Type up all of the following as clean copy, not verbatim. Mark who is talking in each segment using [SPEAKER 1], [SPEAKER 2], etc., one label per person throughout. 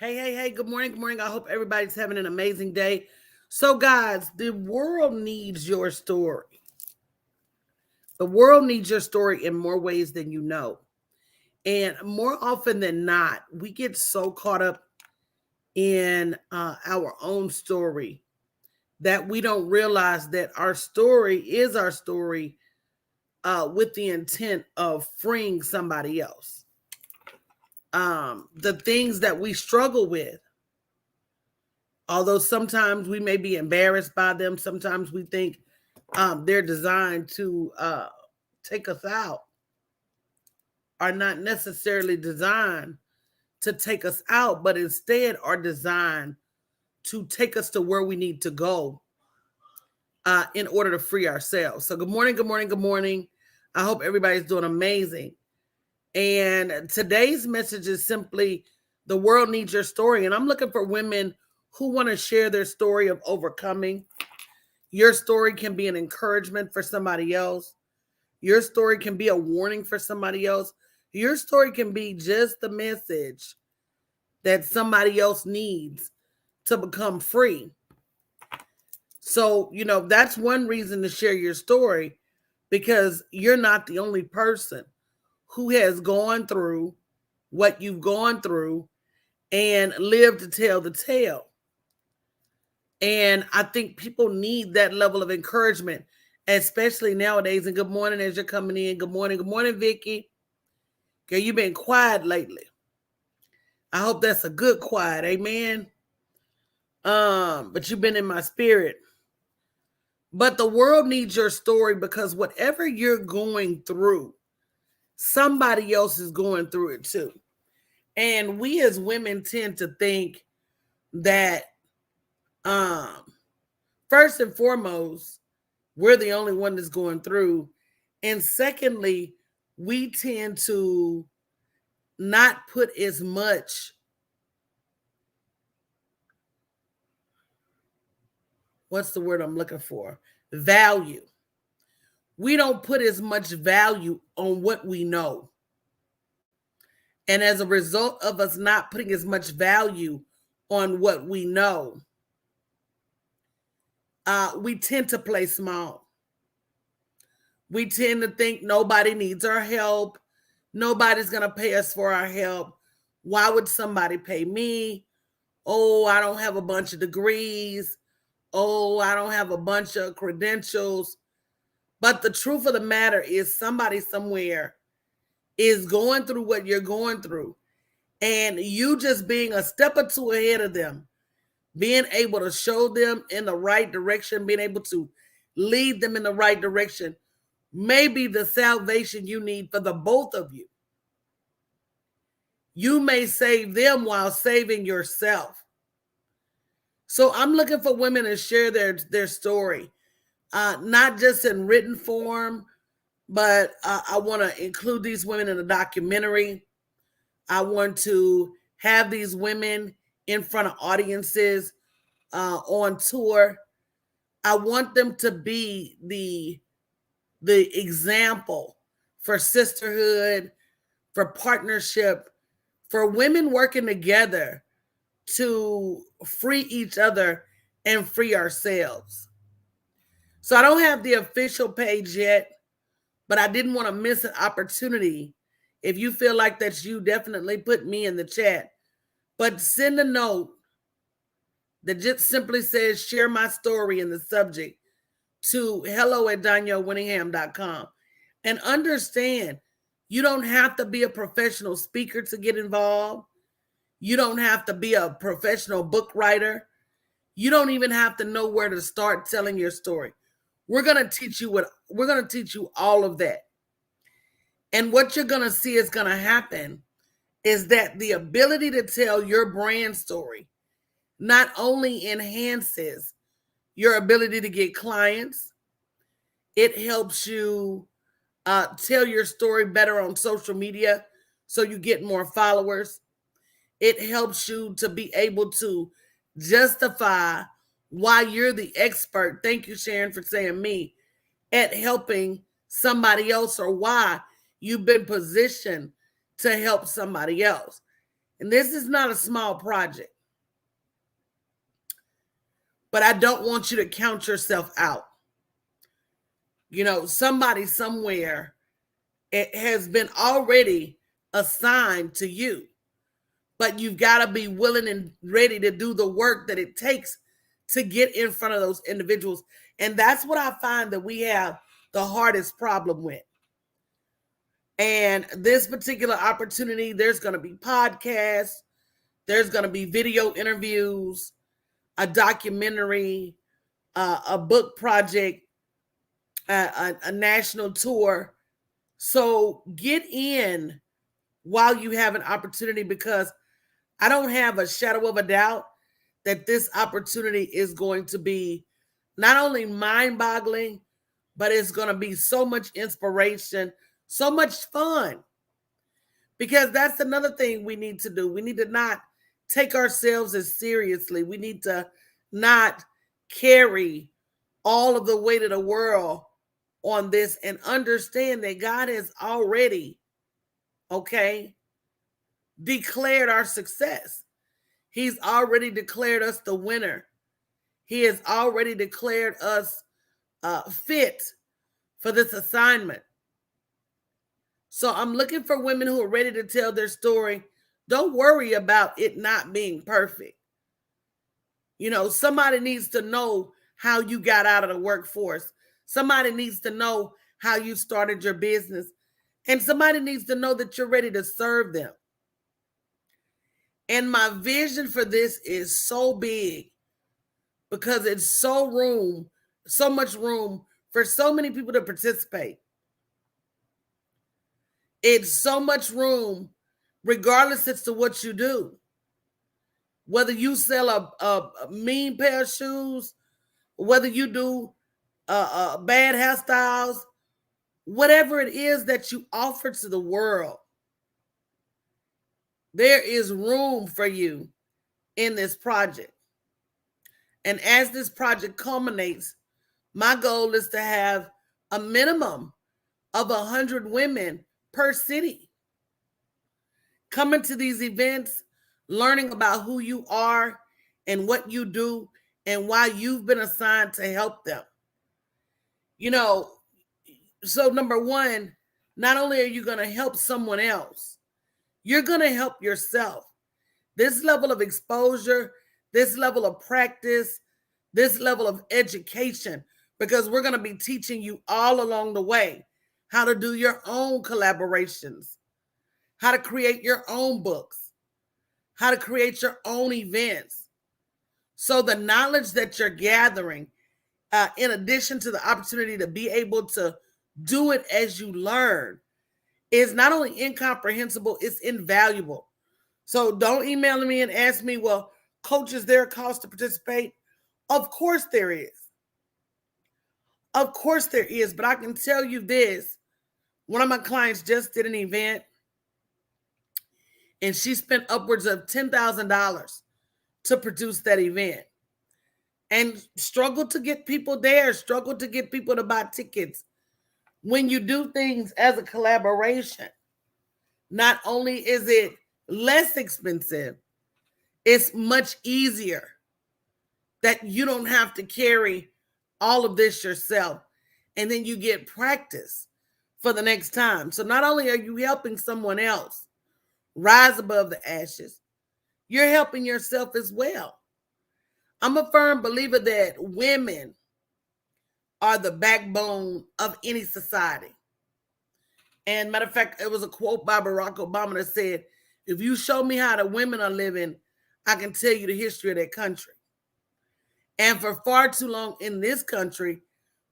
[SPEAKER 1] Hey, good morning, good morning. I hope everybody's having an amazing day. So, guys, the world needs your story. The world needs your story in more ways than you know. And more often than not, we get so caught up in our own story that we don't realize that our story is our story with the intent of freeing somebody else. The things that we struggle with, although sometimes we may be embarrassed by them, sometimes we think they're designed to take us out, are not necessarily designed to take us out, but instead are designed to take us to where we need to go in order to free ourselves. So, good morning, good morning, good morning. I hope everybody's doing amazing. And today's message is simply the world needs your story. And I'm looking for women who want to share their story of overcoming. Your story can be an encouragement for somebody else. Your story can be a warning for somebody else. Your story can be just the message that somebody else needs to become free. So, that's one reason to share your story, because you're not the only person who has gone through what you've gone through and lived to tell the tale. And I think people need that level of encouragement, especially nowadays. And good morning as you're coming in. Good morning, Vicky. Girl, you've been quiet lately. I hope that's a good quiet, amen. But you've been in my spirit. But the world needs your story, because whatever you're going through, somebody else is going through it too. And we as women tend to think that first and foremost, we're the only one that's going through. And secondly, we tend to not put as much, what's the word I'm looking for? Value. We don't put as much value on what we know. And as a result of us not putting as much value on what we know, we tend to play small. We tend to think nobody needs our help. Nobody's going to pay us for our help. Why would somebody pay me? Oh, I don't have a bunch of degrees. Oh, I don't have a bunch of credentials. But the truth of the matter is, somebody somewhere is going through what you're going through. And you just being a step or two ahead of them, being able to show them in the right direction, being able to lead them in the right direction, may be the salvation you need for the both of you. You may save them while saving yourself. So I'm looking for women to share their story, not just in written form, but I want to include these women in a documentary. I want to have these women in front of audiences on tour. I want them to be the example for sisterhood, for partnership, for women working together to free each other and free ourselves. So I don't have the official page yet, but I didn't want to miss an opportunity. If you feel like that's you, definitely put me in the chat. But send a note that just simply says share my story in the subject to hello@daniellewinningham.com. And understand, you don't have to be a professional speaker to get involved. You don't have to be a professional book writer. You don't even have to know where to start telling your story. We're going to teach you all of that. And what you're going to see is going to happen is that the ability to tell your brand story not only enhances your ability to get clients, it helps you tell your story better on social media so you get more followers. It helps you to be able to justify why you're the expert. Thank you, Sharon, for saying me, at helping somebody else, or why you've been positioned to help somebody else. And this is not a small project. But I don't want you to count yourself out. You know, somebody somewhere, it has been already assigned to you. But you've got to be willing and ready to do the work that it takes to get in front of those individuals. And that's what I find that we have the hardest problem with. And this particular opportunity, there's going to be podcasts, there's going to be video interviews, a documentary, a book project, a national tour. So get in while you have an opportunity, because I don't have a shadow of a doubt that this opportunity is going to be not only mind-boggling, but it's going to be so much inspiration, so much fun. Because that's another thing we need to do. We need to not take ourselves as seriously. We need to not carry all of the weight of the world on this, and understand that God has already, declared our success. He's already declared us the winner. He has already declared us fit for this assignment. So I'm looking for women who are ready to tell their story. Don't worry about it not being perfect. You know, somebody needs to know how you got out of the workforce. Somebody needs to know how you started your business. And somebody needs to know that you're ready to serve them. And my vision for this is so big, because it's so much room for so many people to participate. It's so much room, regardless as to what you do. Whether you sell a mean pair of shoes, whether you do bad hairstyles, whatever it is that you offer to the world, there is room for you in this project. And as this project culminates, my goal is to have a minimum of 100 women per city coming to these events, learning about who you are and what you do and why you've been assigned to help them. You know, so number one, not only are you going to help someone else, you're going to help yourself. This level of exposure, this level of practice, this level of education, because we're going to be teaching you all along the way how to do your own collaborations, how to create your own books, how to create your own events. So the knowledge that you're gathering, in addition to the opportunity to be able to do it as you learn, is not only incomprehensible, it's invaluable. So don't email me and ask me, well, coach, is there a cost to participate? Of course there is. Of course there is. But I can tell you this. One of my clients just did an event, and she spent upwards of $10,000 to produce that event, and struggled to get people there, struggled to get people to buy tickets. When you do things as a collaboration, not only is it less expensive, it's much easier that you don't have to carry all of this yourself. And then you get practice for the next time. So not only are you helping someone else rise above the ashes, you're helping yourself as well. I'm a firm believer that women are the backbone of any society. And matter of fact, it was a quote by Barack Obama that said, if you show me how the women are living, I can tell you the history of that country. And for far too long in this country,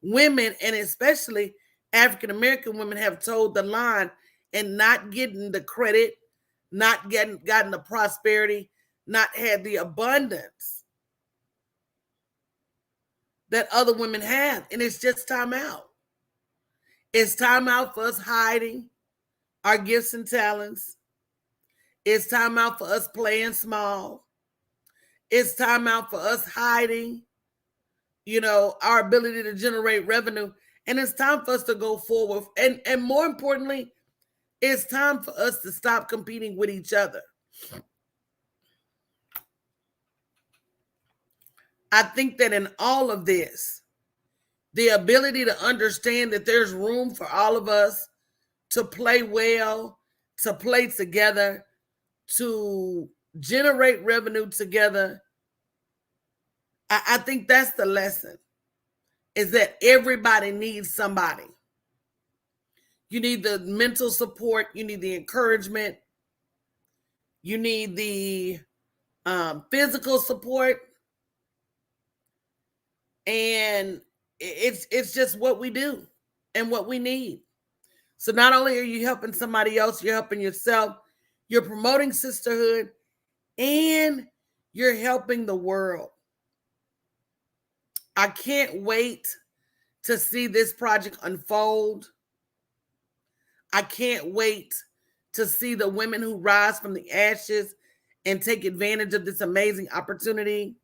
[SPEAKER 1] women, and especially African-American women, have told the line and not getting the credit, not gotten the prosperity, not had the abundance that other women have. And it's just time out. It's time out for us hiding our gifts and talents. It's time out for us playing small. It's time out for us hiding, our ability to generate revenue. And it's time for us to go forward. And more importantly, it's time for us to stop competing with each other. I think that in all of this, the ability to understand that there's room for all of us to play well, to play together, to generate revenue together. I think that's the lesson, is that everybody needs somebody. You need the mental support. You need the encouragement. You need the physical support. And it's just what we do and what we need. So not only are you helping somebody else, you're helping yourself, you're promoting sisterhood, and you're helping the world. I can't wait to see this project unfold. I can't wait to see the women who rise from the ashes and take advantage of this amazing opportunity.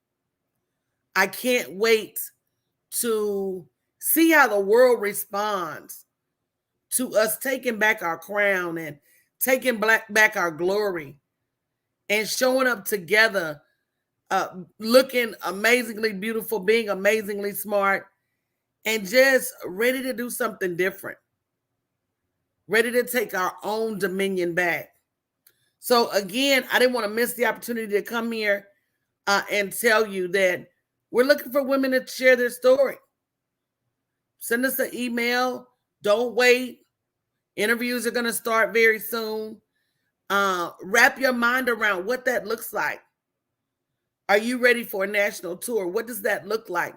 [SPEAKER 1] I can't wait to see how the world responds to us taking back our crown and taking back our glory and showing up together, looking amazingly beautiful, being amazingly smart, and just ready to do something different, ready to take our own dominion back. So again, I didn't want to miss the opportunity to come here and tell you that we're looking for women to share their story. Send us an email. Don't wait. Interviews are going to start very soon. Wrap your mind around what that looks like. Are you ready for a national tour? What does that look like?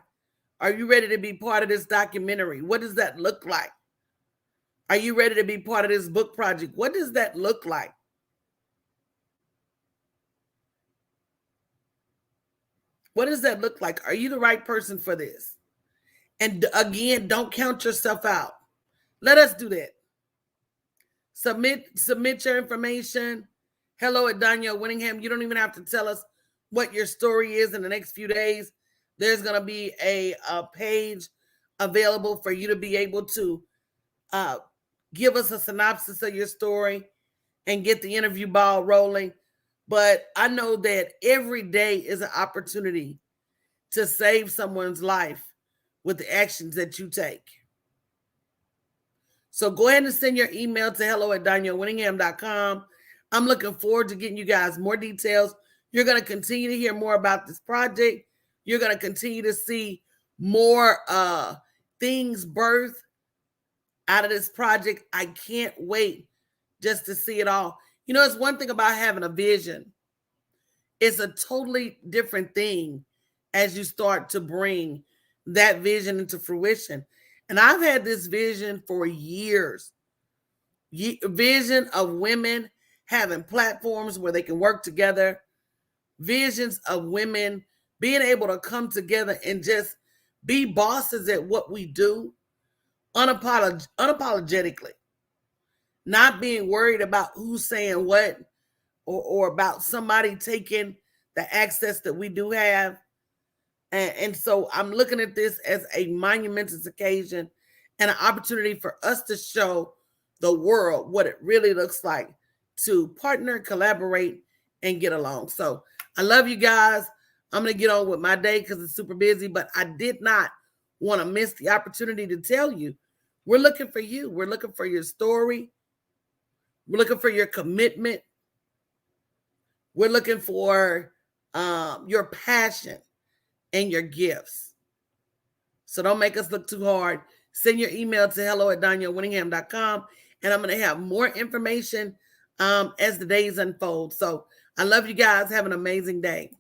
[SPEAKER 1] Are you ready to be part of this documentary? What does that look like? Are you ready to be part of this book project? What does that look like? What does that look like? Are you the right person for this? And again, don't count yourself out. Let us do that. Submit your information. Hello at Danielle Winningham. You don't even have to tell us what your story is in the next few days. There's going to be a page available for you to be able to give us a synopsis of your story and get the interview ball rolling. But I know that every day is an opportunity to save someone's life with the actions that you take. So go ahead and send your email to hello@daniellewinningham.com. I'm looking forward to getting you guys more details. You're going to continue to hear more about this project. You're going to continue to see more things birth out of this project. I can't wait just to see it all. You know, it's one thing about having a vision. It's a totally different thing as you start to bring that vision into fruition. And I've had this vision for years. Vision of women having platforms where they can work together. Visions of women being able to come together and just be bosses at what we do unapologetically. Not being worried about who's saying what or about somebody taking the access that we do have. And so I'm looking at this as a monumentous occasion and an opportunity for us to show the world what it really looks like to partner, collaborate, and get along. So I love you guys. I'm going to get on with my day because it's super busy, but I did not want to miss the opportunity to tell you we're looking for you. We're looking for your story. We're looking for your commitment. We're looking for your passion and your gifts. So don't make us look too hard. Send your email to hello@daniellewinningham.com, and I'm going to have more information as the days unfold. So I love you guys. Have an amazing day.